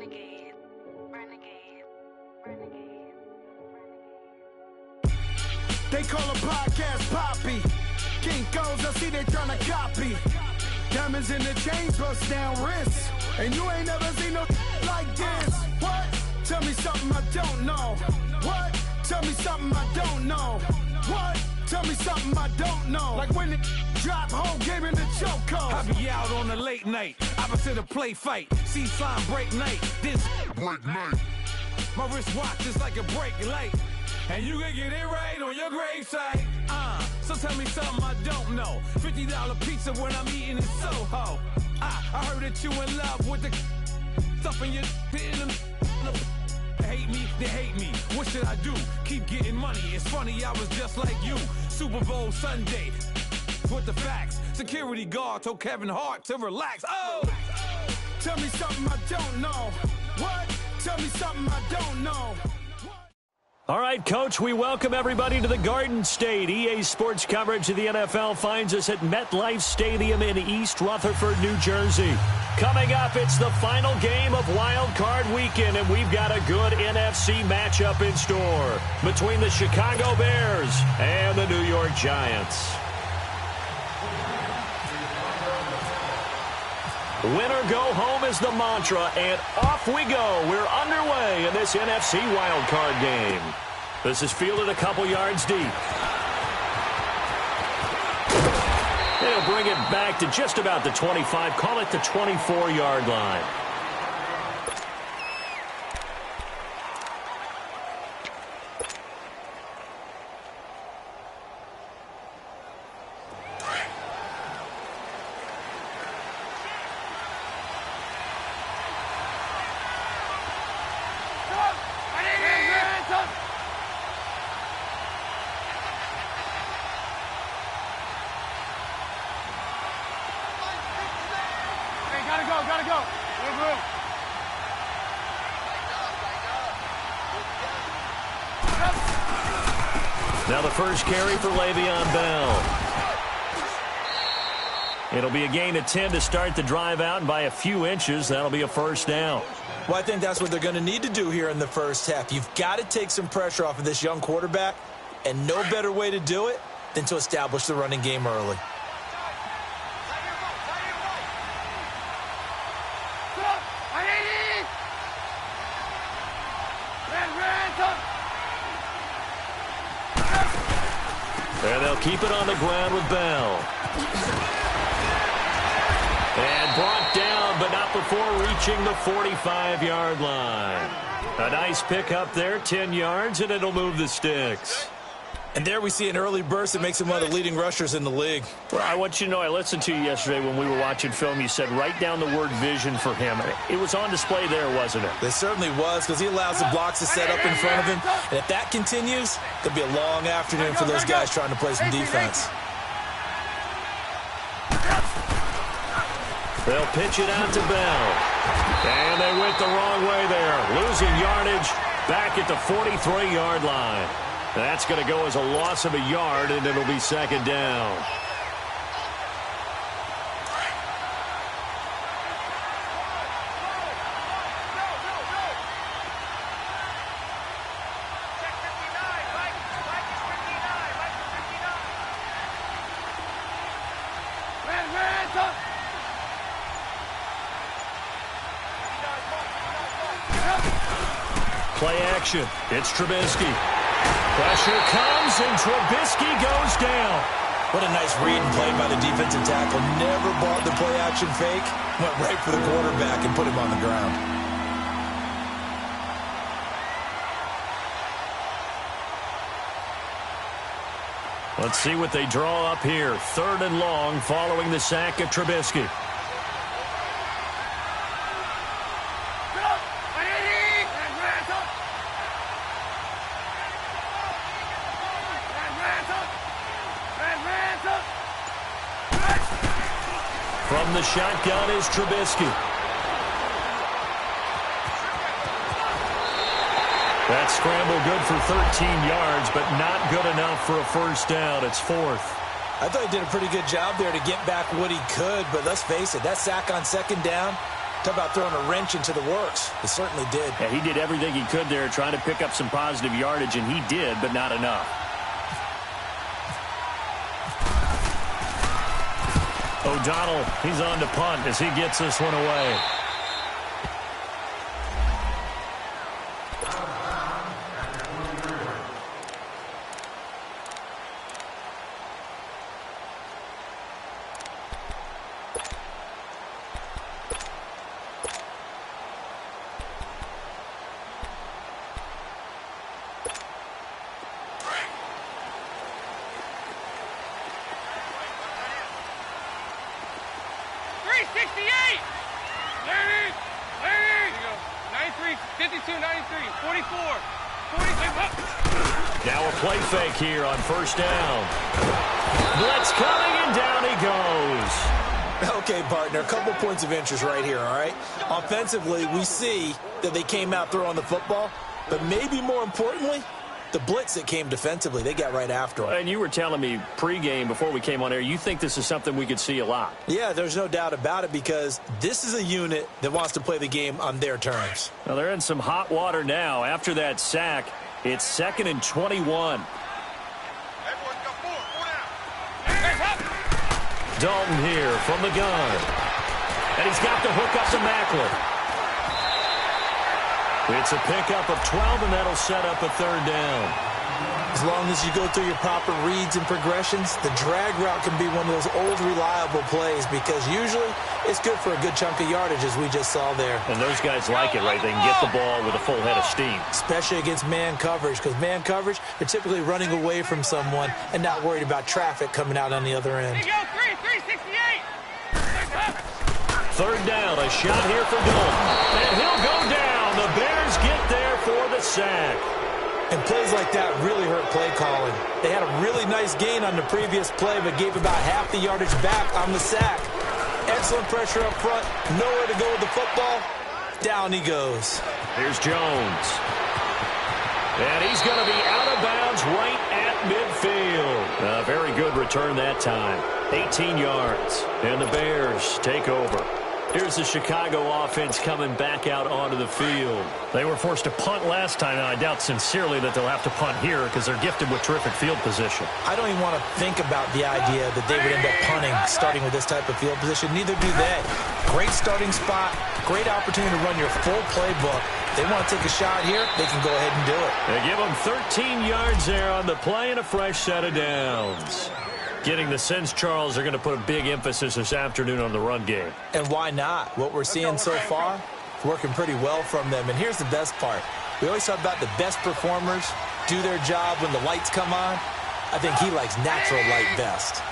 Renegade, renegade, renegade, renegade. They call a podcast Poppy. Kinkos, I see they tryna copy. Diamonds in the chains, bust down wrists. And you ain't never seen no like this. What? Tell me something I don't know. What? Tell me something I don't know. What? Tell me something I don't know. Like when it drop, whole game in the chokehold. I be out on a late night, opposite a play fight. See sign break night, this break night. My wristwatch is like a brake light. And you can get it right on your gravesite. So tell me something I don't know. $50 pizza when I'm eating in Soho. I heard that you in love with the stuff in your hate me, they hate me. What should I do? Keep getting money. It's funny, I was just like you. Super Bowl Sunday with the facts. Security guard told Kevin Hart to relax. Oh! Tell me something I don't know. What? Tell me something I don't know. All right, Coach, we welcome everybody to the Garden State. EA Sports coverage of the NFL finds us at MetLife Stadium in East Rutherford, New Jersey. Coming up, it's the final game of Wild Card Weekend, and we've got a good NFC matchup in store between the Chicago Bears and the New York Giants. Winner go home is the mantra, and off we go. We're underway in this NFC wildcard game. This is fielded a couple yards deep. They'll bring it back to just about the 25, call it the 24-yard line. Gotta go. Now the first carry for Le'Veon Bell. It'll be a gain of 10 to start the drive out, and by a few inches, that'll be a first down. Well, I think that's what they're going to need to do here in the first half. You've got to take some pressure off of this young quarterback, and no better way to do it than to establish the running game early. And they'll keep it on the ground with Bell. And brought down, but not before reaching the 45-yard line. A nice pickup there, 10 yards, and it'll move the sticks. And there we see an early burst that makes him one of the leading rushers in the league. Well, I want you to know, I listened to you yesterday when we were watching film. You said write down the word vision for him. It was on display there, wasn't it? It certainly was, because he allows the blocks to set up in front of him. And if that continues, it'll be a long afternoon for those guys trying to play some defense. They'll pitch it out to Bell. And they went the wrong way there. Losing yardage back at the 43-yard line. That's going to go as a loss of a yard, and it'll be second down. Play action. It's Trubisky. Pressure comes, and Trubisky goes down. What a nice read and play by the defensive tackle. Never bought the play-action fake. Went right for the quarterback and put him on the ground. Let's see what they draw up here. 3rd and long following the sack of Trubisky. From the shotgun is Trubisky. That scramble good for 13 yards, but not good enough for a first down. It's 4th. I thought he did a pretty good job there to get back what he could, but let's face it, that sack on 2nd down, Talk about throwing a wrench into the works. It certainly did. Yeah, he did everything he could there trying to pick up some positive yardage, and he did, but not enough. O'Donnell, he's on to punt as he gets this one away. Now a play fake here on first down. Blitz coming, and down he goes. Okay, partner, a couple points of interest right here, all right? Offensively, we see that they came out throwing the football, but maybe more importantly, the blitz that came defensively, they got right after him. And you were telling me pregame before we came on air, you think this is something we could see a lot. Yeah, there's no doubt about it because this is a unit that wants to play the game on their terms. Well, they're in some hot water now. After that sack, it's 2nd and 21. Dalton here from the gun. And he's got the hook up to Macklin. It's a pickup of 12, and that'll set up a third down. As long as you go through your proper reads and progressions, the drag route can be one of those old reliable plays because usually it's good for a good chunk of yardage, as we just saw there. And those guys like it, right? They can get the ball with a full head of steam. Especially against man coverage, because man coverage, they're typically running away from someone and not worried about traffic coming out on the other end. 368. Third down, a shot here for Dalton. And he'll go down. The Bears get there for the sack. And plays like that really hurt play calling. They had a really nice gain on the previous play, but gave about half the yardage back on the sack. Excellent pressure up front. Nowhere to go with the football. Down he goes. Here's Jones. And he's going to be out of bounds right at midfield. A very good return that time. 18 yards. And the Bears take over. Here's the Chicago offense coming back out onto the field. They were forced to punt last time, and I doubt sincerely that they'll have to punt here because they're gifted with terrific field position. I don't even want to think about the idea that they would end up punting starting with this type of field position. Neither do they. Great starting spot, great opportunity to run your full playbook. They want to take a shot here, they can go ahead and do it. They give them 13 yards there on the play and a fresh set of downs. Getting the sense, Charles, they're going to put a big emphasis this afternoon on the run game. And why not? What we're seeing so far, working pretty well from them. And here's the best part. We always talk about the best performers do their job when the lights come on. I think he likes natural light best.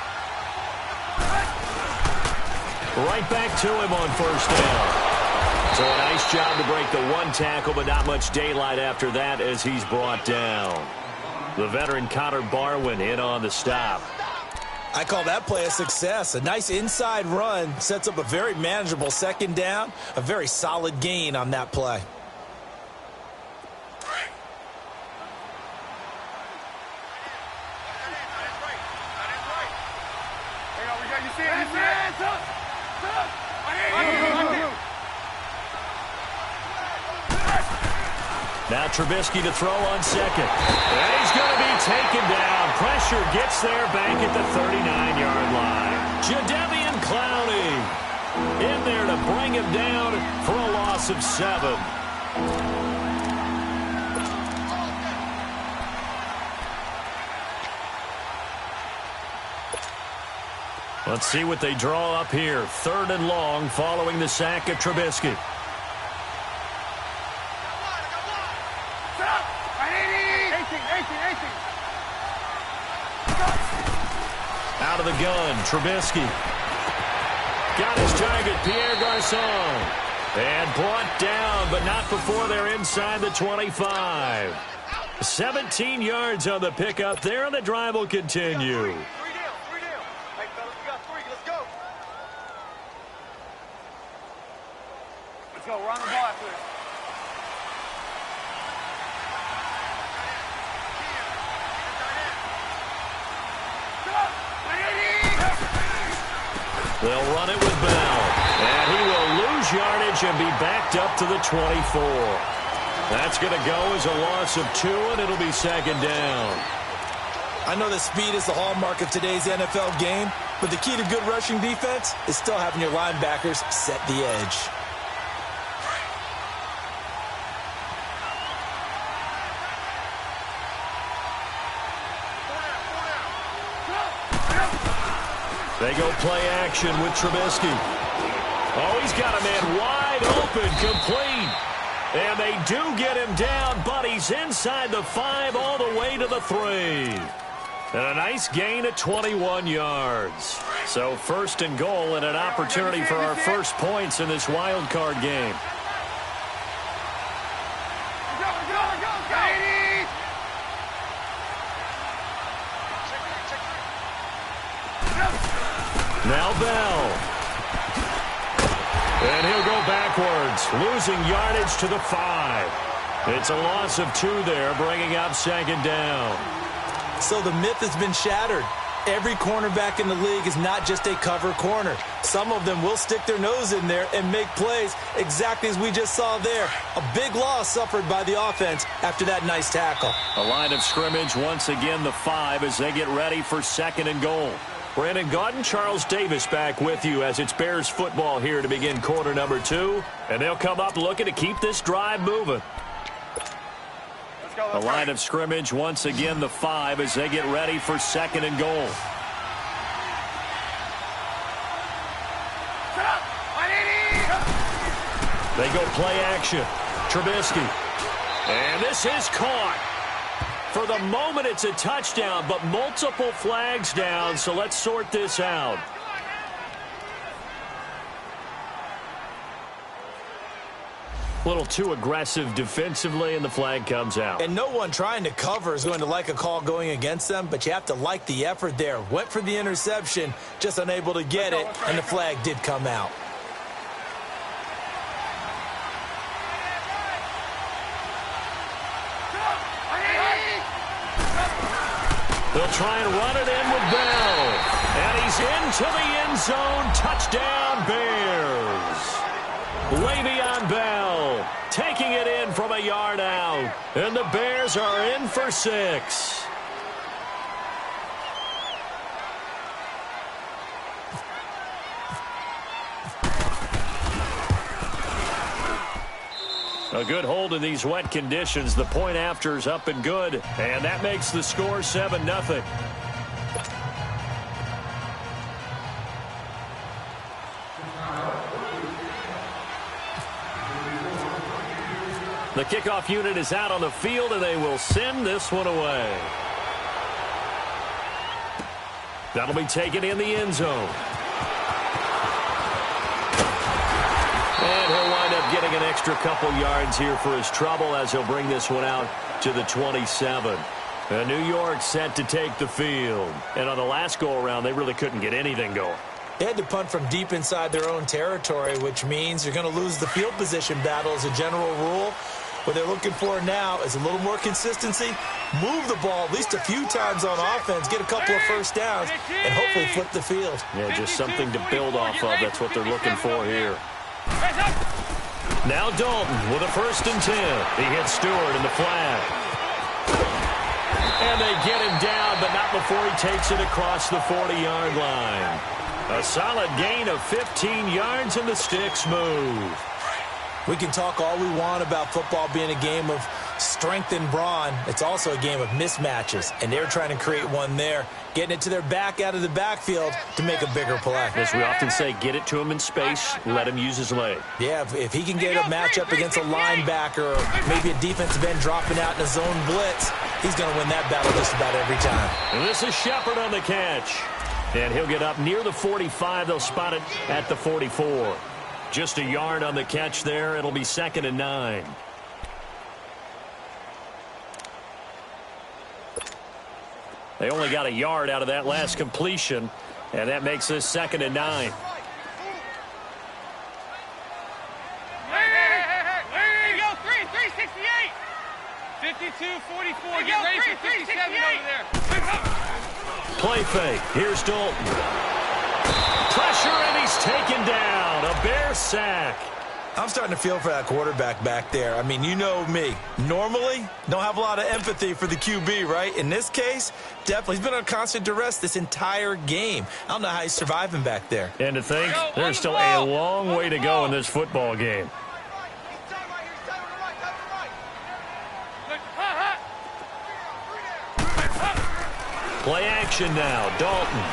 Right back to him on first down. So a nice job to break the one tackle, but not much daylight after that as he's brought down. The veteran Connor Barwin in on the stop. I call that play a success. A nice inside run sets up a very manageable second down, a very solid gain on that play. Now Trubisky to throw on second. And he's going to be taken down. Pressure gets there back at the 39-yard line. Jadeveon Clowney in there to bring him down for a loss of 7. Let's see what they draw up here. 3rd and long following the sack of Trubisky. Out of the gun, Trubisky. Got his target, Pierre Garçon. And brought down, but not before they're inside the 25. 17 yards on the pickup there, and the drive will continue. Let's go, run the ball after this. Come on. They'll run it with Bell. And he will lose yardage and be backed up to the 24. That's going to go as a loss of 2, and it'll be second down. I know that speed is the hallmark of today's NFL game, but the key to good rushing defense is still having your linebackers set the edge. They go play action with Trubisky. Oh, he's got a man wide open, complete. And they do get him down, but he's inside the 5 all the way to the 3. And a nice gain of 21 yards. So first and goal and an opportunity for our first points in this wild card game. Now Bell. And he'll go backwards, losing yardage to the 5. It's a loss of 2 there, bringing up second down. So the myth has been shattered. Every cornerback in the league is not just a cover corner. Some of them will stick their nose in there and make plays exactly as we just saw there. A big loss suffered by the offense after that nice tackle. A line of scrimmage, once again the 5 as they get ready for second and goal. Brandon Gaudin, Charles Davis back with you as it's Bears football here to begin quarter number 2. And they'll come up looking to keep this drive moving. A line of scrimmage, once again the 5 as they get ready for second and goal. They go play action. Trubisky. And this is caught. For the moment, it's a touchdown, but multiple flags down, so let's sort this out. A little too aggressive defensively, and the flag comes out. And no one trying to cover is going to like a call going against them, but you have to like the effort there. Went for the interception, just unable to get it, and the flag did come out. They'll try and run it in with Bell. And he's into the end zone. Touchdown, Bears. Le'Veon Bell taking it in from a yard out. And the Bears are in for 6. A good hold in these wet conditions. The point after is up and good. And that makes the score 7-0. The kickoff unit is out on the field, and they will send this one away. That'll be taken in the end zone. And he'll wind up getting an extra couple yards here for his trouble as he'll bring this one out to the 27. And New York set to take the field. And on the last go-around, they really couldn't get anything going. They had to punt from deep inside their own territory, which means you're going to lose the field position battle as a general rule. What they're looking for now is a little more consistency, move the ball at least a few times on offense, get a couple of first downs, and hopefully flip the field. Yeah, just something to build off of. That's what they're looking for here. Now Dalton with a 1st and 10. He hits Stewart in the flat. And they get him down, but not before he takes it across the 40-yard line. A solid gain of 15 yards, and the sticks move. We can talk all we want about football being a game of strength and brawn. It's also a game of mismatches, and they're trying to create one there, getting it to their back out of the backfield to make a bigger play. As we often say, get it to him in space, let him use his leg. Yeah, if he can get a matchup against a linebacker or maybe a defensive end dropping out in a zone blitz, he's going to win that battle just about every time. And this is Shepard on the catch. And he'll get up near the 45. They'll spot it at the 44. Just a yard on the catch there. It'll be 2nd and 9. They only got a yard out of that last completion, and that makes this 2nd and 9. There you go, 368. 52-44. Get ready for 57 over there. Play fake. Here's Dalton. Pressure, and he's taken down. A Bear sack. I'm starting to feel for that quarterback back there. I mean, you know me. Normally, don't have a lot of empathy for the QB, right? In this case, definitely. He's been on constant duress this entire game. I don't know how he's surviving back there. And to think, there's still a long way to go in this football game. Play action now, Dalton.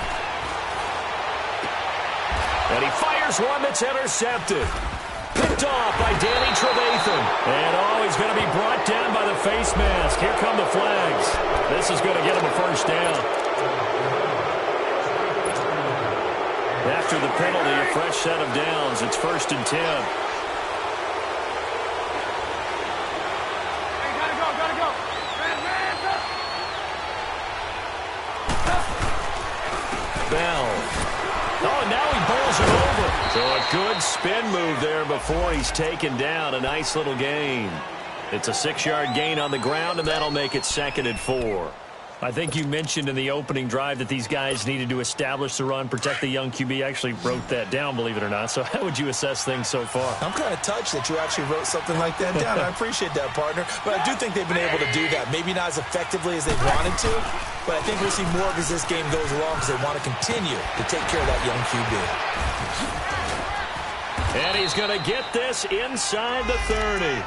And he fires one that's intercepted. Picked off by Danny Trevathan. And he's going to be brought down by the face mask. Here come the flags. This is going to get him a first down. After the penalty, a fresh set of downs. It's 1st and 10. Bell. Oh, now he bowls it over. So a good spin move there before he's taken down. A nice little gain. It's a 6-yard gain on the ground, and that'll make it 2nd and 4. I think you mentioned in the opening drive that these guys needed to establish the run, protect the young QB. I actually wrote that down, believe it or not. So how would you assess things so far? I'm kind of touched that you actually wrote something like that down. I appreciate that, partner. But I do think they've been able to do that. Maybe not as effectively as they wanted to, but I think we'll see more of as this game goes along because they want to continue to take care of that young QB. And he's going to get this inside the 30.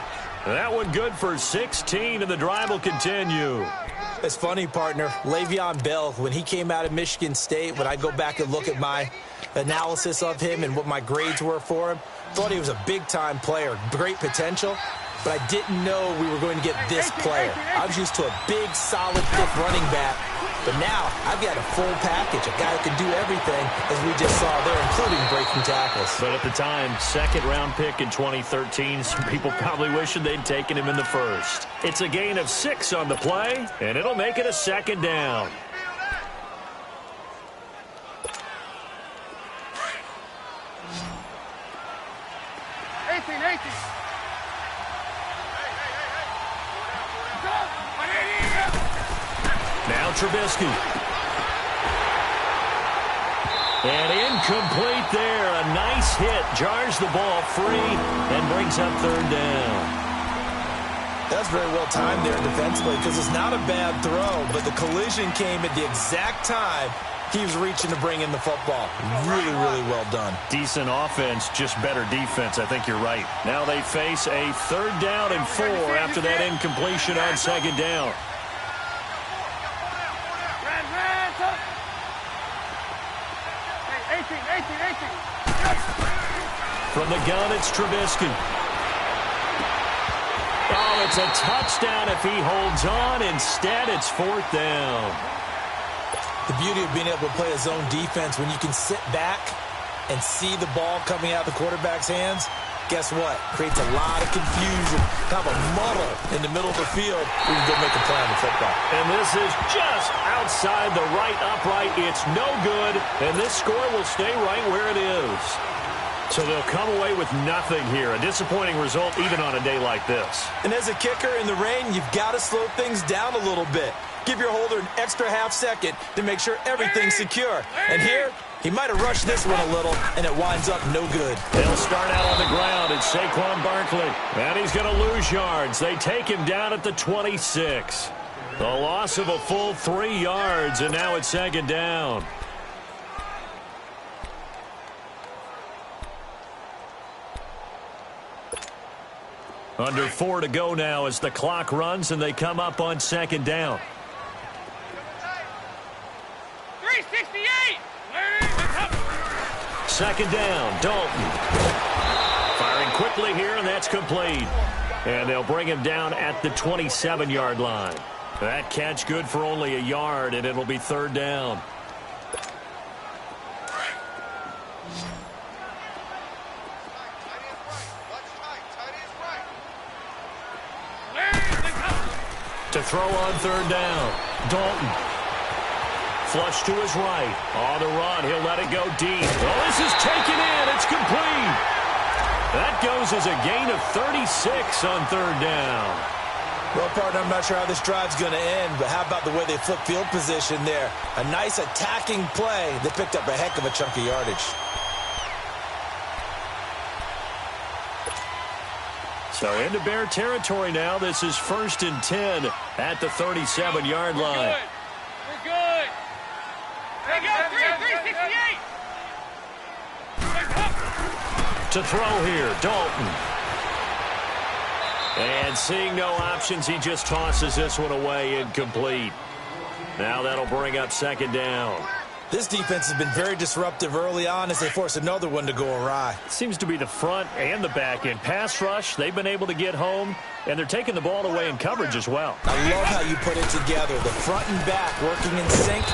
That one good for 16, and the drive will continue. It's funny, partner. Le'Veon Bell, when he came out of Michigan State, when I go back and look at my analysis of him and what my grades were for him, thought he was a big-time player, great potential, but I didn't know we were going to get this player. I was used to a big, solid, thick running back, but now I've got a full package, a guy who can do everything, as we just saw there, including breaking tackles. But at the time, 2nd-round pick in 2013, some people probably wishing they'd taken him in the 1st. It's a gain of 6 on the play, and it'll make it a 2nd down. Now Trubisky. And incomplete there. A nice hit. Jars the ball free and brings up 3rd down. That's very well timed there defensively because it's not a bad throw, but the collision came at the exact time he was reaching to bring in the football. Really, really well done. Decent offense, just better defense. I think you're right. Now they face a 3rd down and 4 after that incompletion on 2nd down. From the gun, it's Trubisky. Oh, it's a touchdown if he holds on. Instead, it's 4th down. The beauty of being able to play a zone defense when you can sit back and see the ball coming out of the quarterback's hands, guess what? Creates a lot of confusion, kind of a muddle in the middle of the field. We can go make a play on the football. And this is just outside the right upright. It's no good, and this score will stay right where it is. So they'll come away with nothing here. A disappointing result even on a day like this. And as a kicker in the rain, you've got to slow things down a little bit. Give your holder an extra half second to make sure everything's secure. And here, he might have rushed this one a little, and it winds up no good. They'll start out on the ground. It's Saquon Barkley. And he's going to lose yards. They take him down at the 26. The loss of a full 3 yards, and now it's 2nd down. Under 4 to go now as the clock runs, and they come up on 2nd down. 368! 2nd down, Dalton. Firing quickly here, and that's complete. And they'll bring him down at the 27-yard line. That catch good for only a yard, and it'll be 3rd down. To throw on 3rd down, Dalton. Flush to his right. On the run, he'll let it go deep. Oh, this is taken in. It's complete. That goes as a gain of 36 on 3rd down. Well, partner, I'm not sure how this drive's going to end, but how about the way they flip field position there? A nice attacking play that picked up a heck of a chunk of yardage. So into Bear territory now. This is 1st and 10 at the 37-yard line. We're good. There you go, 368. To throw here, Dalton. And seeing no options, he just tosses this one away, incomplete. Now that'll bring up 2nd down. This defense has been very disruptive early on as they force another one to go awry. Seems to be the front and the back end. Pass rush, they've been able to get home, and they're taking the ball away in coverage as well. I love how you put it together. The front and back working in sync,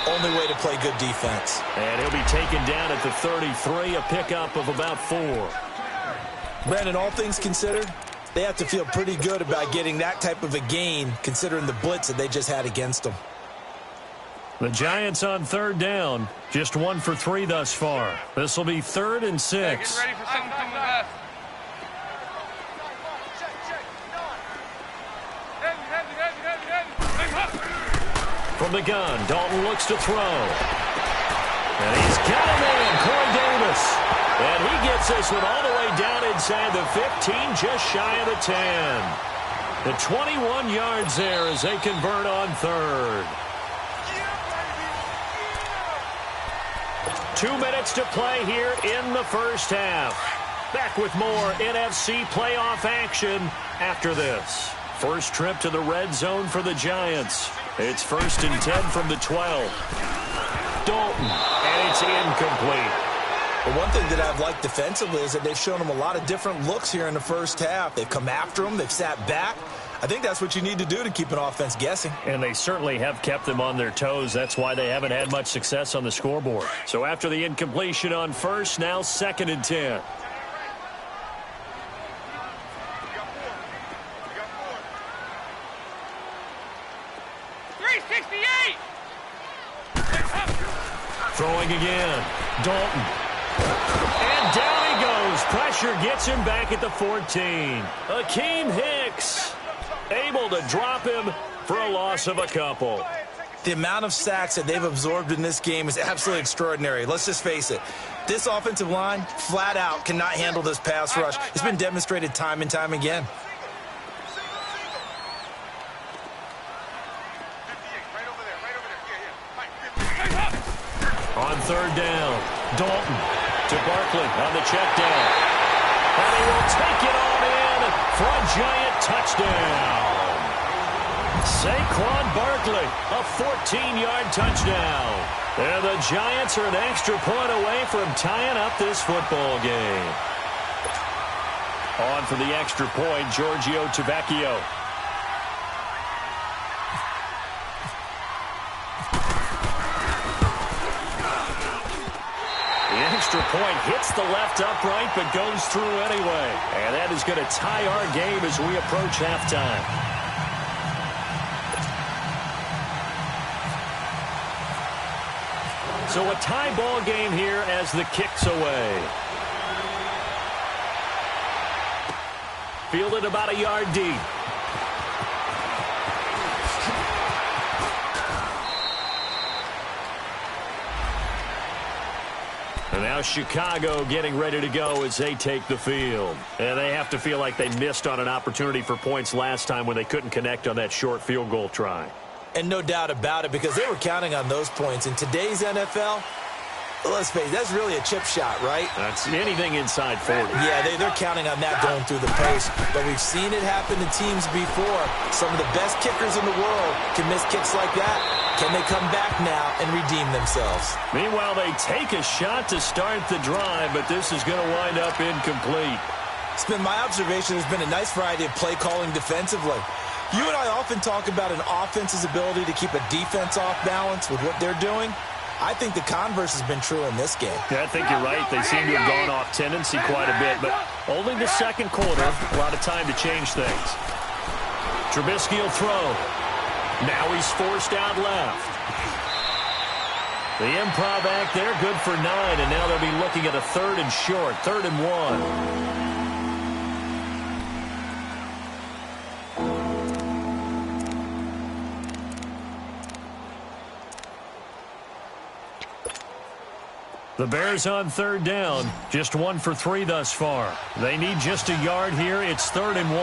only way to play good defense. And he'll be taken down at the 33, a pickup of about 4. Brandon, all things considered, they have to feel pretty good about getting that type of a gain considering the blitz that they just had against them. The Giants on 3rd down, just 1 for 3 thus far. This will be 3rd and 6. Get ready for something from the left. From the gun, Dalton looks to throw. And he's got a man, Corey Davis. And he gets this one all the way down inside the 15, just shy of the 10. The 21 yards there as they convert on 3rd. 2 minutes to play here in the first half. Back with more NFC playoff action after this. First trip to the red zone for the Giants. It's 1st and 10 from the 12. Dalton, and it's incomplete. The one thing that I've liked defensively is that they've shown them a lot of different looks here in the first half. They've come after them. They've sat back. I think that's what you need to do to keep an offense guessing. And they certainly have kept them on their toes. That's why they haven't had much success on the scoreboard. So after the incompletion on 1st, now 2nd and 10. Throwing again. Dalton. And down he goes. Pressure gets him back at the 14. Akeem Hicks able to drop him for a loss of a couple. The amount of sacks that they've absorbed in this game is absolutely extraordinary. Let's just face it. This offensive line, flat out, cannot handle this pass rush. It's been demonstrated time and time again. On 3rd down, Dalton to Barkley on the check down. And he will take it on in for a Giant touchdown. Saquon Barkley, a 14-yard touchdown. And the Giants are an extra point away from tying up this football game. On for the extra point, Giorgio Tavecchio. Extra point hits the left upright but goes through anyway. And that is going to tie our game as we approach halftime. So a tie ball game here as the kick's away. Fielded about a yard deep. And now Chicago getting ready to go as they take the field. And they have to feel like they missed on an opportunity for points last time when they couldn't connect on that short field goal try. And no doubt about it, because they were counting on those points. In today's NFL, let's face it, that's really a chip shot, right? That's anything inside 40. Yeah, they're counting on that going through the post. But we've seen it happen to teams before. Some of the best kickers in the world can miss kicks like that. Can they come back now and redeem themselves? Meanwhile, they take a shot to start the drive, but this is going to wind up incomplete. It's been my observation there's been a nice variety of play calling defensively. You and I often talk about an offense's ability to keep a defense off balance with what they're doing. I think the converse has been true in this game. Yeah, I think you're right. They seem to have gone off tendency quite a bit, but only the second quarter. A lot of time to change things. Trubisky will throw. Now he's forced out left. The improv act there, good for 9, and now they'll be looking at a 3rd and short, 3rd and 1. The Bears on third down, just 1 for 3 thus far. They need just a yard here. It's 3rd and 1.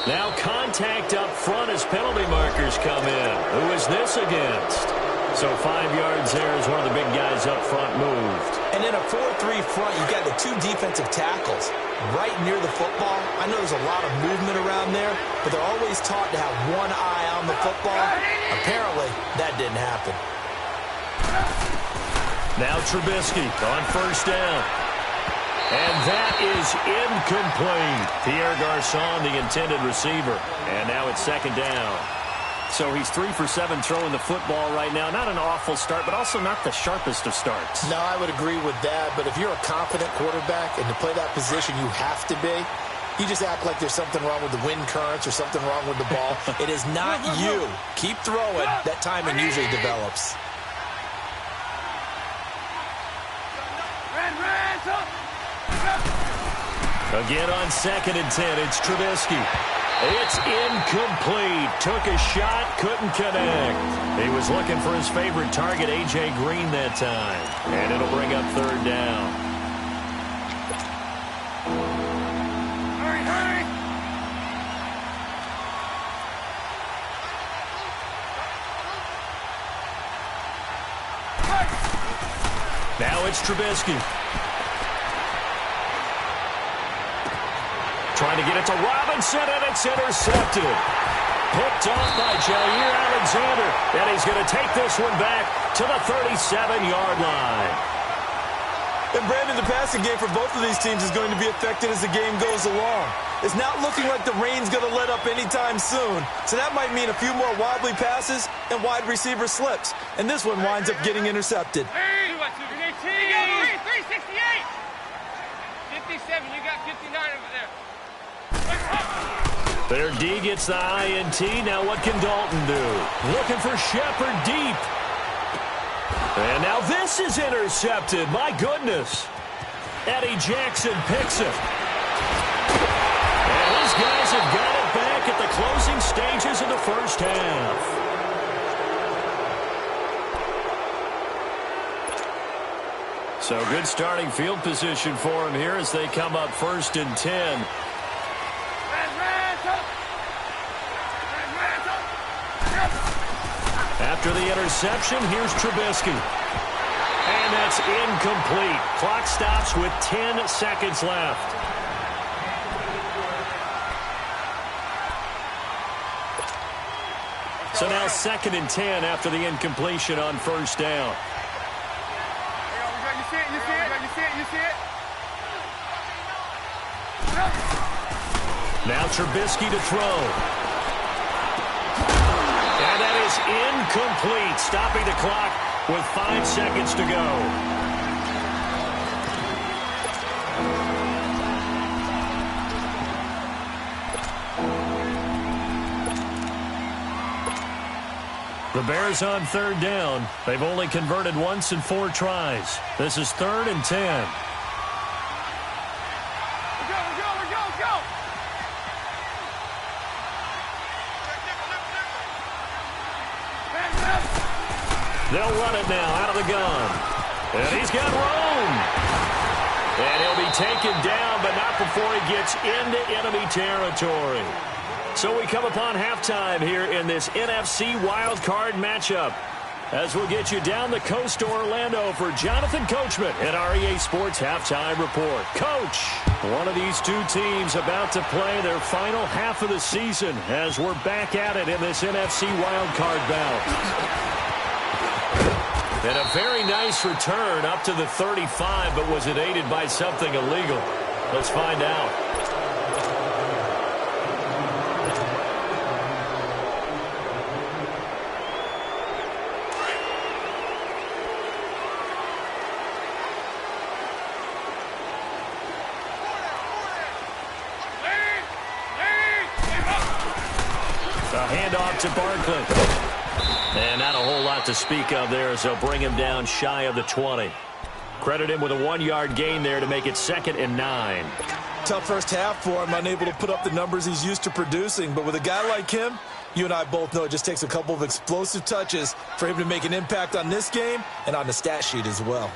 Now contact up front as penalty markers come in. Who is this against? So 5 yards there as one of the big guys up front moved. And in a 4-3 front, you've got the 2 defensive tackles right near the football. I know there's a lot of movement around there, but they're always taught to have one eye on the football. Apparently, that didn't happen. Now Trubisky on first down. And that is incomplete. Pierre Garçon, the intended receiver. And now it's 2nd down. So he's 3 for 7 throwing the football right now. Not an awful start, but also not the sharpest of starts. No, I would agree with that. But if you're a confident quarterback and to play that position, you have to be. You just act like there's something wrong with the wind currents or something wrong with the ball. It is not you. Keep throwing. That timing usually develops. Again on 2nd and 10, it's Trubisky. It's incomplete. Took a shot, couldn't connect. He was looking for his favorite target, A.J. Green, that time. And it'll bring up 3rd down. Hurry, hurry! Now it's Trubisky. Trying to get it to Robinson, and it's intercepted. Picked off by Jair Alexander, and he's going to take this one back to the 37-yard line. And Brandon, the passing game for both of these teams is going to be affected as the game goes along. It's not looking like the rain's going to let up anytime soon, so that might mean a few more wobbly passes and wide receiver slips. And this one winds up getting intercepted. 368! 57, you got 59 over there. Their D gets the INT. Now what can Dalton do? Looking for Shepard deep. And now this is intercepted. My goodness. Eddie Jackson picks it. And these guys have got it back at the closing stages of the first half. So good starting field position for him here as they come up 1st and 10. After the interception, here's Trubisky. And that's incomplete. Clock stops with 10 seconds left. So now 2nd and 10 after the incompletion on first down. You see it, you see it, you see it, you see it. Now Trubisky to throw. And that is incomplete, stopping the clock with 5 seconds to go. The Bears on 3rd down. They've only converted once in 4 tries. This is 3rd and 10. They'll run it now out of the gun. And he's got room. And he'll be taken down, but not before he gets into enemy territory. So we come upon halftime here in this NFC wildcard matchup. As we'll get you down the coast to Orlando for Jonathan Coachman at our EA Sports Halftime Report. Coach, one of these two teams about to play their final half of the season as we're back at it in this NFC wildcard bout. And a very nice return up to the 35, but was it aided by something illegal? Let's find out. The handoff to Barkley. And not a whole lot to speak of there as they'll bring him down shy of the 20. Credit him with a 1-yard gain there to make it 2nd and 9. Tough first half for him, unable to put up the numbers he's used to producing. But with a guy like him, you and I both know it just takes a couple of explosive touches for him to make an impact on this game and on the stat sheet as well.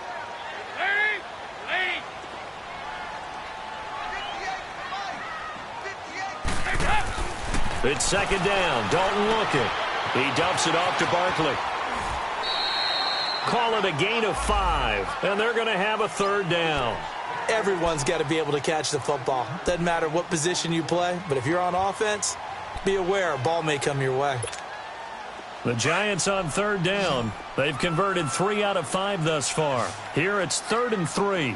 It's second down. Dalton looking. He dumps it off to Barkley. Call it a gain of 5, and they're going to have a third down. Everyone's got to be able to catch the football. Doesn't matter what position you play, but if you're on offense, be aware a ball may come your way. The Giants on third down. They've converted 3 out of 5 thus far. Here it's 3rd and 3.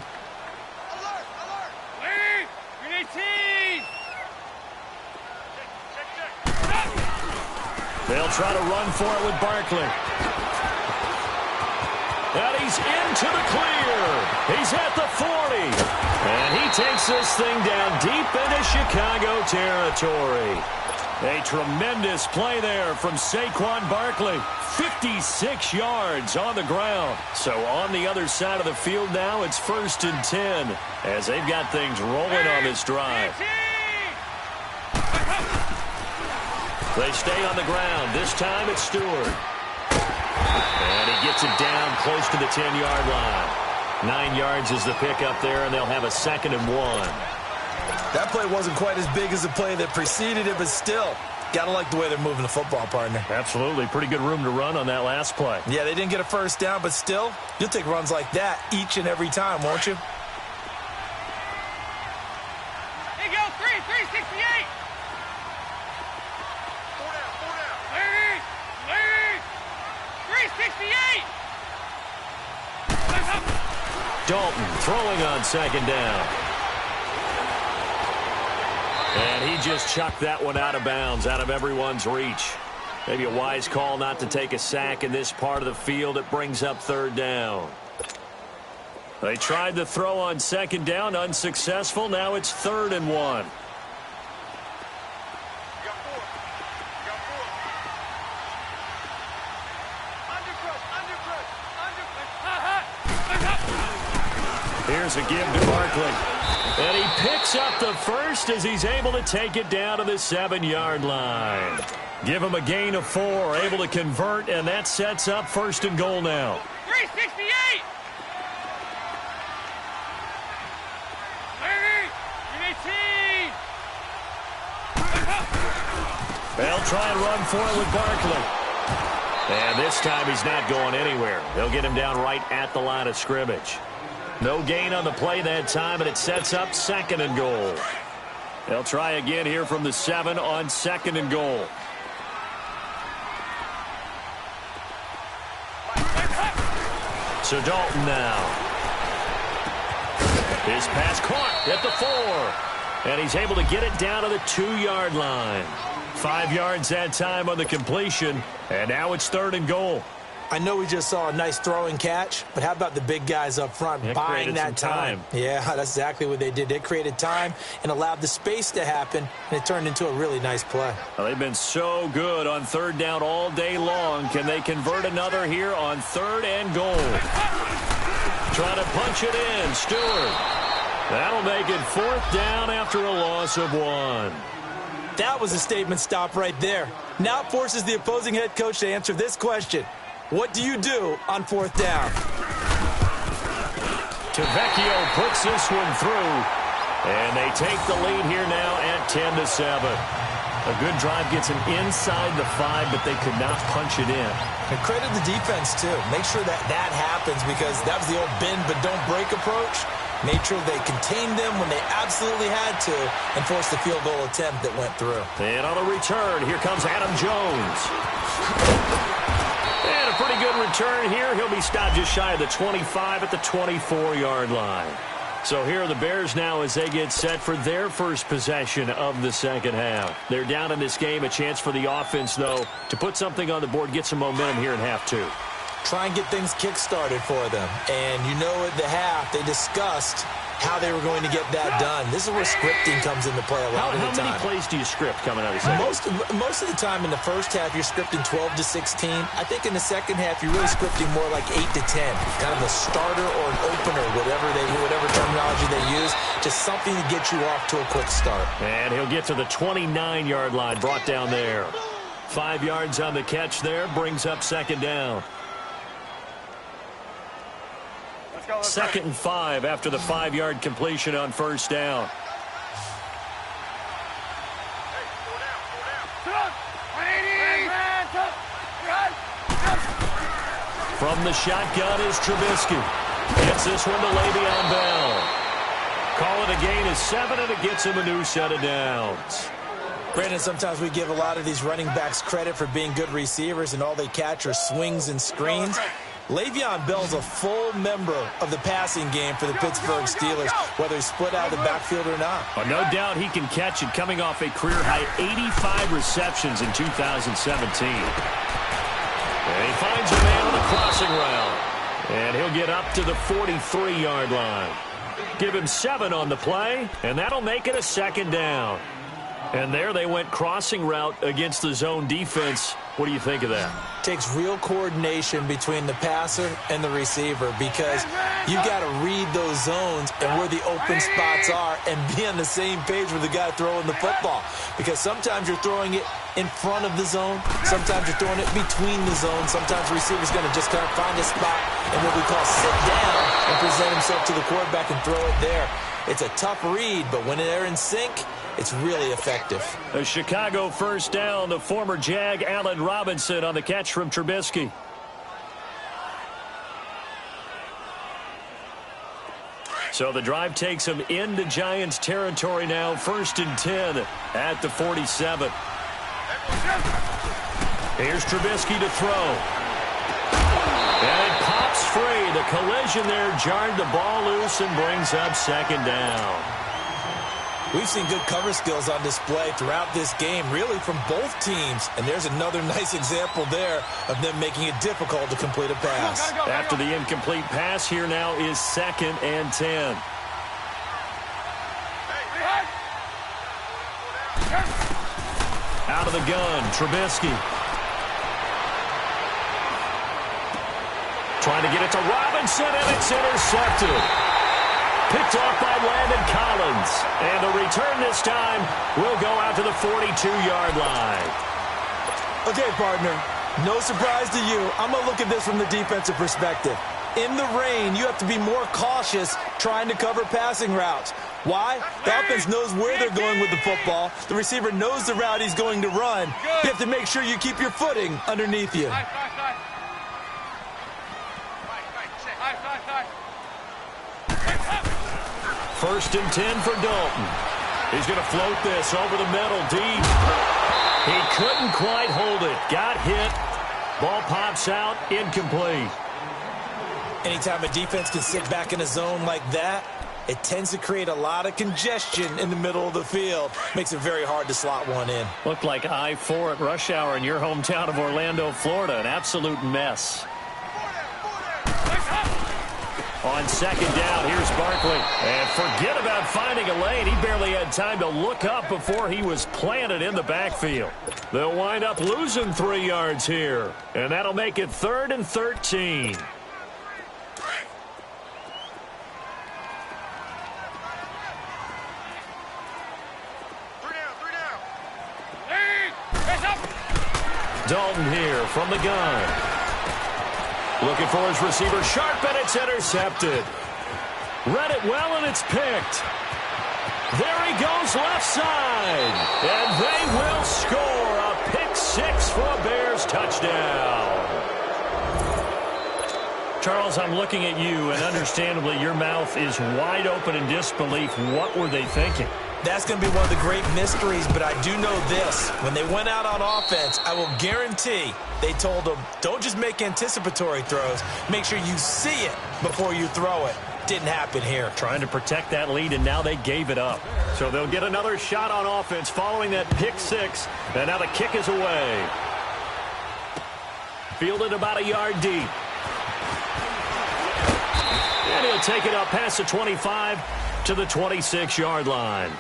They'll try to run for it with Barkley. And he's into the clear. He's at the 40. And he takes this thing down deep into Chicago territory. A tremendous play there from Saquon Barkley. 56 yards on the ground. So on the other side of the field now, it's 1st and 10 as they've got things rolling on this drive. They stay on the ground. This time it's Stewart. And he gets it down close to the 10-yard line. 9 yards is the pickup there, and they'll have a 2nd and 1. That play wasn't quite as big as the play that preceded it, but still, got to like the way they're moving the football, partner. Absolutely. Pretty good room to run on that last play. Yeah, they didn't get a first down, but still, you'll take runs like that each and every time, won't you? Hey, go, 368. 368. Dalton throwing on 2nd down. And he just chucked that one out of bounds, out of everyone's reach. Maybe a wise call not to take a sack in this part of the field. It brings up 3rd down. They tried to throw on 2nd down, unsuccessful. Now it's 3rd and 1. Here's a give to Barkley. And he picks up the first as he's able to take it down to the 7-yard line. Give him a gain of 4, able to convert, and that sets up 1st and goal now. 368. They'll try and run for it with Barkley. And this time he's not going anywhere. They'll get him down right at the line of scrimmage. No gain on the play that time, and it sets up 2nd and goal. They'll try again here from the 7 on 2nd and goal. So Dalton now. His pass caught at the 4. And he's able to get it down to the 2-yard line. 5 yards that time on the completion. And now it's 3rd and goal. I know we just saw a nice throwing catch, but how about the big guys up front buying that time? Yeah, that's exactly what they did. They created time and allowed the space to happen, and it turned into a really nice play. Well, they've been so good on 3rd down all day long. Can they convert another here on 3rd and goal? Trying to punch it in. Stewart. That'll make it 4th down after a loss of 1. That was a statement stop right there. Now it forces the opposing head coach to answer this question. What do you do on 4th down? Tavecchio puts this one through. And they take the lead here now at 10-7. A good drive gets them inside the 5, but they could not punch it in. And credit the defense, too. Make sure that that happens because that was the old bend but don't break approach. Made sure they contained them when they absolutely had to and forced the field goal attempt that went through. And on the return, here comes Adam Jones. And a pretty good return here. He'll be stopped just shy of the 25 at the 24-yard line. So here are the Bears now as they get set for their first possession of the second half. They're down in this game. A chance for the offense, though, to put something on the board, get some momentum here in half 2. try and get things kick-started for them. And you know at the half, they discussed how they were going to get that done. This is where scripting comes into play a lot of the time. How many plays do you script coming out of the second? Most of the time in the first half, you're scripting 12 to 16. I think in the second half, you're really scripting more like 8 to 10. Kind of a starter or an opener, whatever terminology they use. Just something to get you off to a quick start. And he'll get to the 29-yard line, brought down there. 5 yards on the catch there, brings up second down. Second and 5 after the 5-yard completion on first down. From the shotgun is Trubisky. Gets this one to Le'Veon Bell. Call it a gain of 7, and it gets him a new set of downs. Brandon, sometimes we give a lot of these running backs credit for being good receivers, and all they catch are swings and screens. Le'Veon Bell's a full member of the passing game for the Pittsburgh Steelers, whether he's split out of the backfield or not. Well, no doubt he can catch it, coming off a career-high 85 receptions in 2017. And he finds a man on the crossing route. And he'll get up to the 43-yard line. Give him 7 on the play, and that'll make it a second down. And there they went crossing route against the zone defense. What do you think of that? Takes real coordination between the passer and the receiver, because you got to read those zones and where the open spots are and be on the same page with the guy throwing the football. Because sometimes you're throwing it in front of the zone. Sometimes you're throwing it between the zones. Sometimes the receiver's going to just kind of find a spot and what we call sit down and present himself to the quarterback and throw it there. It's a tough read, but when they're in sync, it's really effective. A Chicago first down. The former Jag, Allen Robinson, on the catch from Trubisky. So the drive takes him into Giants territory now. 1st and 10 at the 47. Here's Trubisky to throw. And it pops free. The collision there jarred the ball loose and brings up second down. We've seen good cover skills on display throughout this game, really from both teams. And there's another nice example there of them making it difficult to complete a pass. After the incomplete pass, here now is 2nd and 10. Out of the gun, Trubisky. Trying to get it to Robinson, and it's intercepted. Picked off by Landon Collins. And the return this time will go out to the 42-yard line. Okay, partner, no surprise to you. I'm going to look at this from the defensive perspective. In the rain, you have to be more cautious trying to cover passing routes. Why? The offense knows where they're going with the football. The receiver knows the route he's going to run. You have to make sure you keep your footing underneath you. First and 10 for Dalton. He's going to float this over the middle deep. He couldn't quite hold it. Got hit. Ball pops out. Incomplete. Anytime a defense can sit back in a zone like that, it tends to create a lot of congestion in the middle of the field. Makes it very hard to slot one in. Looked like I-4 at rush hour in your hometown of Orlando, Florida. An absolute mess. On second down, here's Barkley. And forget about finding a lane. He barely had time to look up before he was planted in the backfield. They'll wind up losing 3 yards here. And that'll make it 3rd and 13. Dalton here from the gun. Looking for his receiver, sharp, and it's intercepted. Read it well, and it's picked. There he goes left side. And they will score a pick 6 for a Bears touchdown. Charles, I'm looking at you, and understandably your mouth is wide open in disbelief. What were they thinking? That's going to be one of the great mysteries, but I do know this. When they went out on offense, I will guarantee they told them, don't just make anticipatory throws. Make sure you see it before you throw it. Didn't happen here. Trying to protect that lead, and now they gave it up. So they'll get another shot on offense following that pick 6, and now the kick is away. Fielded about a yard deep. And he'll take it up past the 25 to the 26-yard line.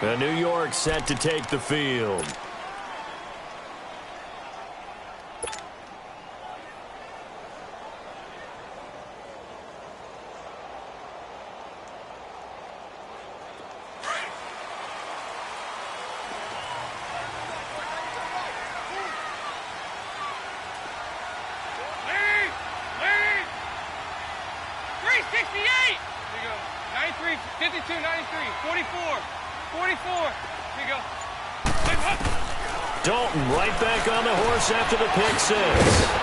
And New York set to take the field. Dalton right back on the horse after the pick six.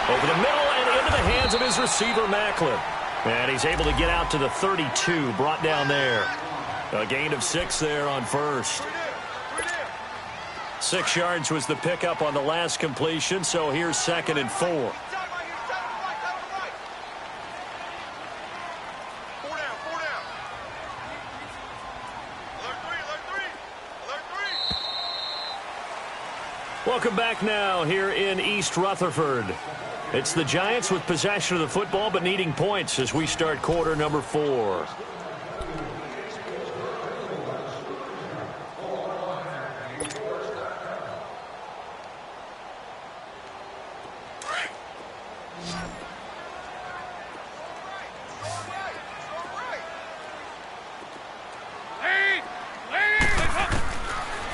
Over the middle and into the hands of his receiver, Macklin. And he's able to get out to the 32, brought down there. A gain of 6 there on first. 6 yards was the pickup on the last completion, so here's 2nd and 4. Welcome back now here in East Rutherford. It's the Giants with possession of the football but needing points as we start quarter number 4.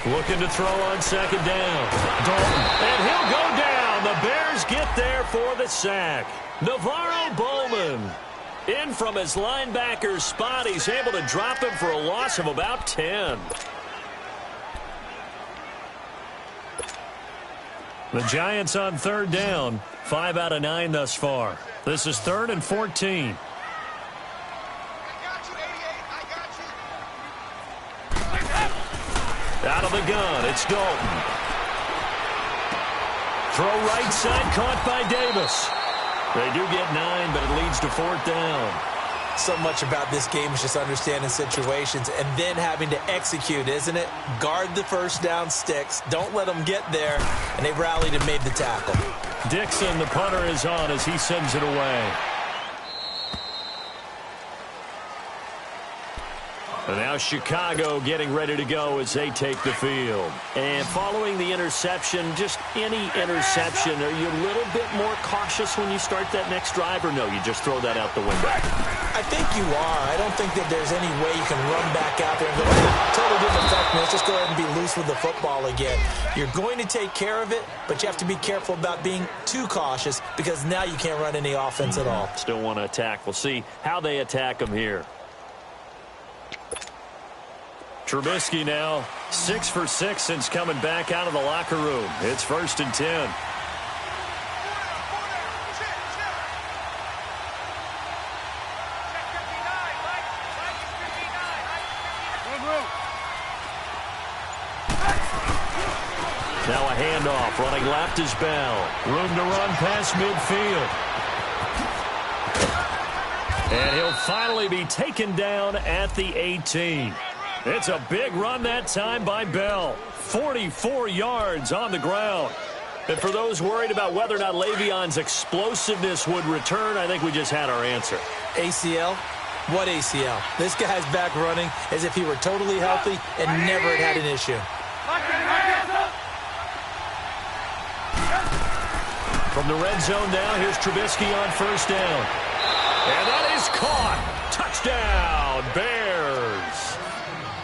Looking to throw on 2nd down. Dalton, and he'll go down. The Bears get there for the sack. Navarro Bowman in from his linebacker spot. He's able to drop him for a loss of about 10. The Giants on 3rd down. 5 out of 9 thus far. This is 3rd and 14. Out of the gun, it's Dalton. Throw right side, caught by Davis. They do get 9, but it leads to 4th down. So much about this game is just understanding situations and then having to execute, isn't it? Guard the first down sticks. Don't let them get there. And they rallied and made the tackle. Dixon, the punter, is on as he sends it away. And now Chicago getting ready to go as they take the field. And following the interception, just any interception, are you a little bit more cautious when you start that next drive, or no, you just throw that out the window? I think you are. I don't think that there's any way you can run back out there and go, totally didn't affect me. Let's just go ahead and be loose with the football again. You're going to take care of it, but you have to be careful about being too cautious because now you can't run any offense at all. Still want to attack. We'll see how they attack them here. Trubisky now 6 for 6 since coming back out of the locker room. It's 1st and 10. Now a handoff. Running left is Bell. Room to run past midfield. And he'll finally be taken down at the 18. It's a big run that time by Bell. 44 yards on the ground. And for those worried about whether or not Le'Veon's explosiveness would return, I think we just had our answer. ACL? What ACL? This guy's back running as if he were totally healthy and never had an issue. From the red zone now, here's Trubisky on 1st down. And that is caught. Touchdown, Bears.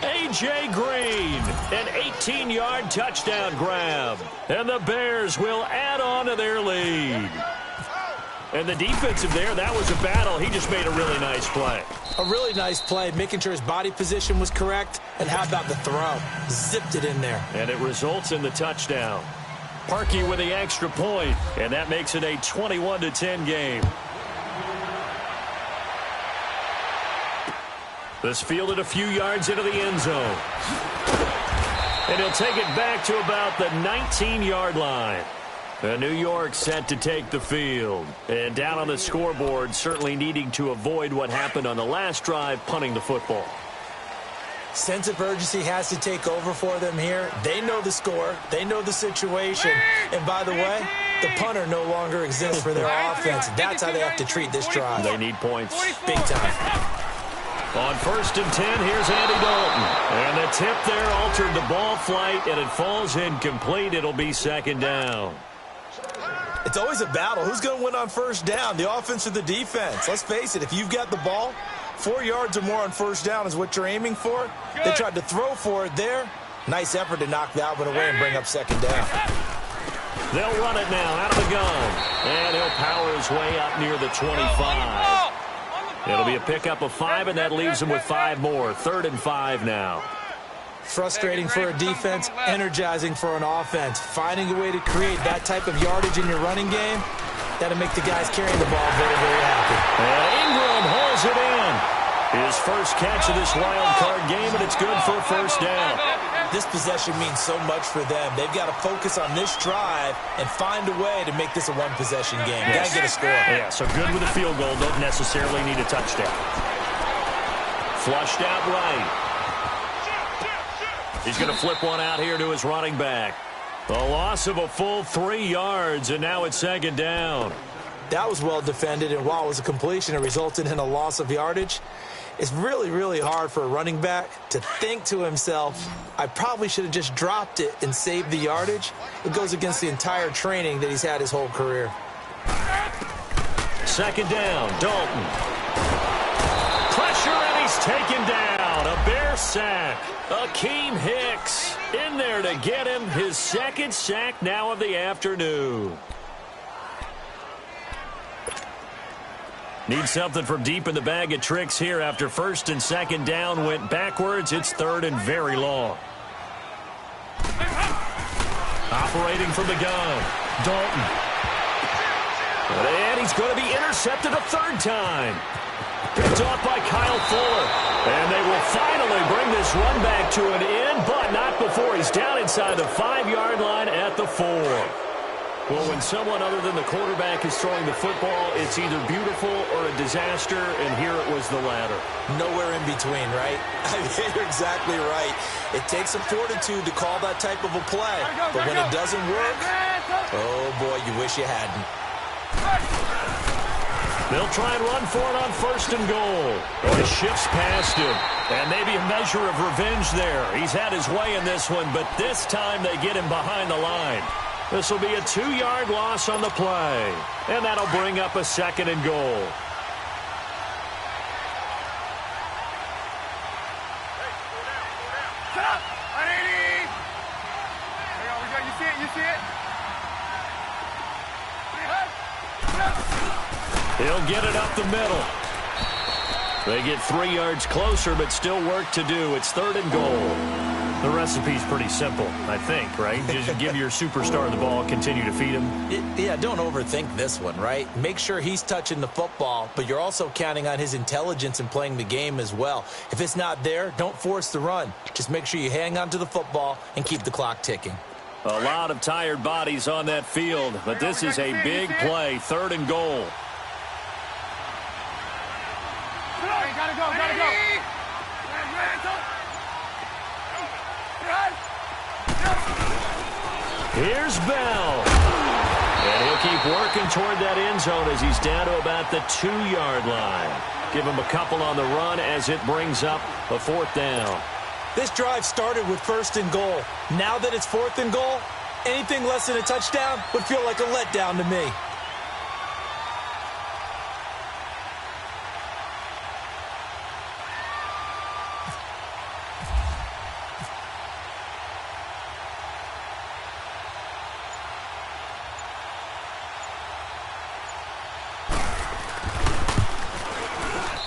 A.J. Green, an 18-yard touchdown grab. And the Bears will add on to their lead. And the defensive there, that was a battle. He just made a really nice play. A really nice play, making sure his body position was correct. And how about the throw? Zipped it in there. And it results in the touchdown. Parkey with the extra point, and that makes it a 21-10 game. This fielded a few yards into the end zone. And he'll take it back to about the 19-yard line. New York set to take the field. And down on the scoreboard, certainly needing to avoid what happened on the last drive, punting the football. Sense of urgency has to take over for them here. They know the score. They know the situation. And by the way, The punter no longer exists for their offense. That's how they have to treat this drive. They need points. Big time. On 1st and 10, here's Andy Dalton. And the tip there altered the ball flight, and it falls incomplete. It'll be 2nd down. It's always a battle. Who's going to win on 1st down, the offense or the defense? Let's face it, if you've got the ball, 4 yards or more on 1st down is what you're aiming for. They tried to throw for it there. Nice effort to knock that one away and bring up 2nd down. They'll run it now out of the gun. And he'll power his way up near the 25. It'll be a pickup of 5, and that leaves him with 5 more. 3rd and 5 now. Frustrating for a defense, energizing for an offense. Finding a way to create that type of yardage in your running game, that'll make the guys carrying the ball very, very happy. And Ingram hauls it in. His first catch of this wild card game, and it's good for a 1st down. This possession means so much for them. They've got to focus on this drive and find a way to make this a one-possession game. Got to get a score. Yeah, so good with a field goal. Don't necessarily need a touchdown. Flushed out right. He's going to flip one out here to his running back. A loss of a full 3 yards, and now it's 2nd down. That was well defended, and while it was a completion, it resulted in a loss of yardage. It's really, really hard for a running back to think to himself, I probably should have just dropped it and saved the yardage. It goes against the entire training that he's had his whole career. 2nd down, Dalton. Pressure, and he's taken down. A Bear sack. Akeem Hicks in there to get him. His 2nd sack now of the afternoon. Need something from deep in the bag of tricks here after 1st and 2nd down went backwards. It's 3rd and very long. Operating from the gun, Dalton. And he's going to be intercepted a 3rd time. Picked off by Kyle Fuller. And they will finally bring this run back to an end, but not before he's down inside the 5-yard line at the 4. Well, when someone other than the quarterback is throwing the football, it's either beautiful or a disaster, and here it was the latter. Nowhere in between, right? I mean, you're exactly right. It takes some fortitude to call that type of a play, but when it doesn't work, oh boy, you wish you hadn't. They'll try and run for it on 1st and goal. Oh, he shifts past him, and maybe a measure of revenge there. He's had his way in this one, but this time they get him behind the line. This will be a 2-yard loss on the play. And that'll bring up a 2nd and goal. He'll get it up the middle. They get 3 yards closer, but still work to do. It's 3rd and goal. The recipe's pretty simple, I think, right? Just give your superstar the ball, continue to feed him. Yeah, don't overthink this one, right? Make sure he's touching the football, but you're also counting on his intelligence in playing the game as well. If it's not there, don't force the run. Just make sure you hang on to the football and keep the clock ticking. A lot of tired bodies on that field, but this is a big play. 3rd and goal. Gotta go. Here's Bell. And he'll keep working toward that end zone as he's down to about the 2-yard line. Give him a couple on the run as it brings up a 4th down. This drive started with 1st and goal. Now that it's 4th and goal, anything less than a touchdown would feel like a letdown to me.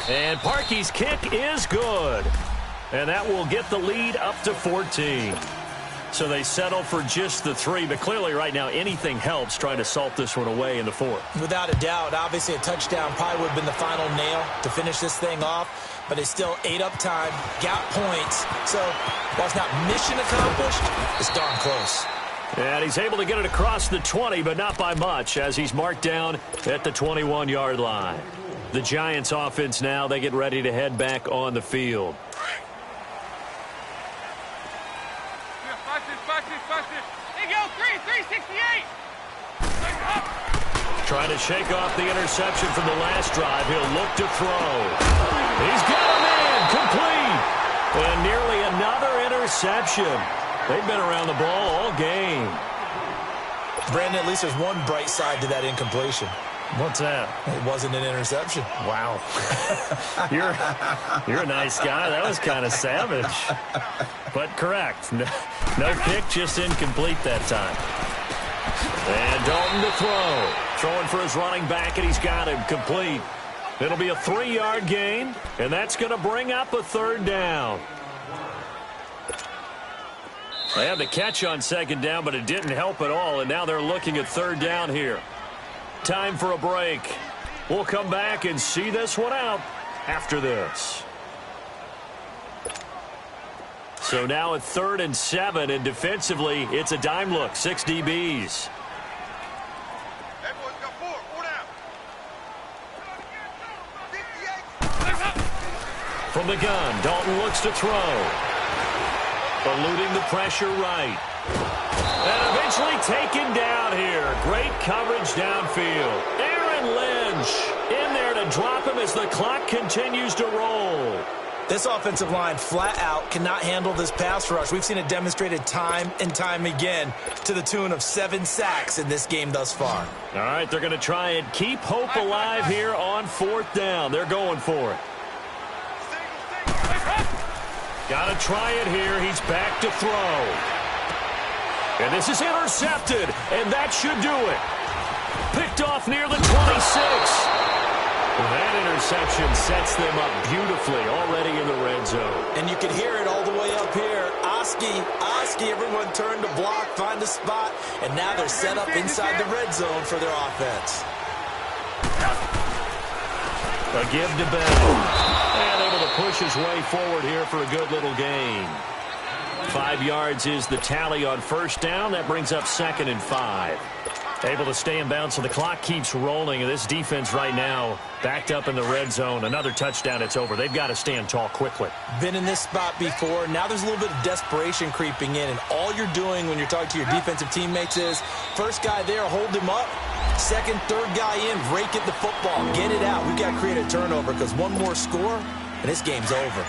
And Parkey's kick is good. And that will get the lead up to 14. So they settle for just the 3, but clearly right now anything helps trying to salt this one away in the 4th. Without a doubt, obviously a touchdown probably would have been the final nail to finish this thing off, but they still ate up time, got points. So while it's not mission accomplished, it's darn close. And he's able to get it across the 20, but not by much as he's marked down at the 21-yard line. The Giants offense now, they get ready to head back on the field. Watch this. Here you go, 368. Trying to shake off the interception from the last drive. He'll look to throw. He's got a man complete. And nearly another interception. They've been around the ball all game. Brandon, at least there's one bright side to that incompletion. What's that? It wasn't an interception. Wow. You're a nice guy. That was kind of savage. But correct. No pick, just incomplete that time. And Dalton to throw. Throwing for his running back, and he's got him complete. It'll be a 3-yard gain, and that's going to bring up a 3rd down. They had the catch on 2nd down, but it didn't help at all, and now they're looking at 3rd down here. Time for a break. We'll come back and see this one out after this. So now at 3rd and 7, and defensively, it's a dime look. 6 DBs. From the gun, Dalton looks to throw. Eluding the pressure right. And eventually taken down here. Great coverage downfield. Aaron Lynch in there to drop him as the clock continues to roll. This offensive line flat out cannot handle this pass rush. We've seen it demonstrated time and time again to the tune of 7 sacks in this game thus far. All right, they're going to try and keep hope alive here on 4th down. They're going for it. Got to try it here. He's back to throw. And this is intercepted, and that should do it. Picked off near the 26. That interception sets them up beautifully already in the red zone. And you can hear it all the way up here. Oski, everyone turned to block, find a spot, and now they're set up inside the red zone for their offense. A give to Bell. And able to push his way forward here for a good little gain. 5 yards is the tally on 1st down. That brings up 2nd and 5. Able to stay in bounds, so the clock keeps rolling. And this defense right now backed up in the red zone. Another touchdown, it's over. They've got to stand tall quickly. Been in this spot before. Now there's a little bit of desperation creeping in. And all you're doing when you're talking to your defensive teammates is, first guy there, hold him up. 2nd, 3rd guy in, rake at the football. Get it out. We've got to create a turnover because one more score, and this game's over.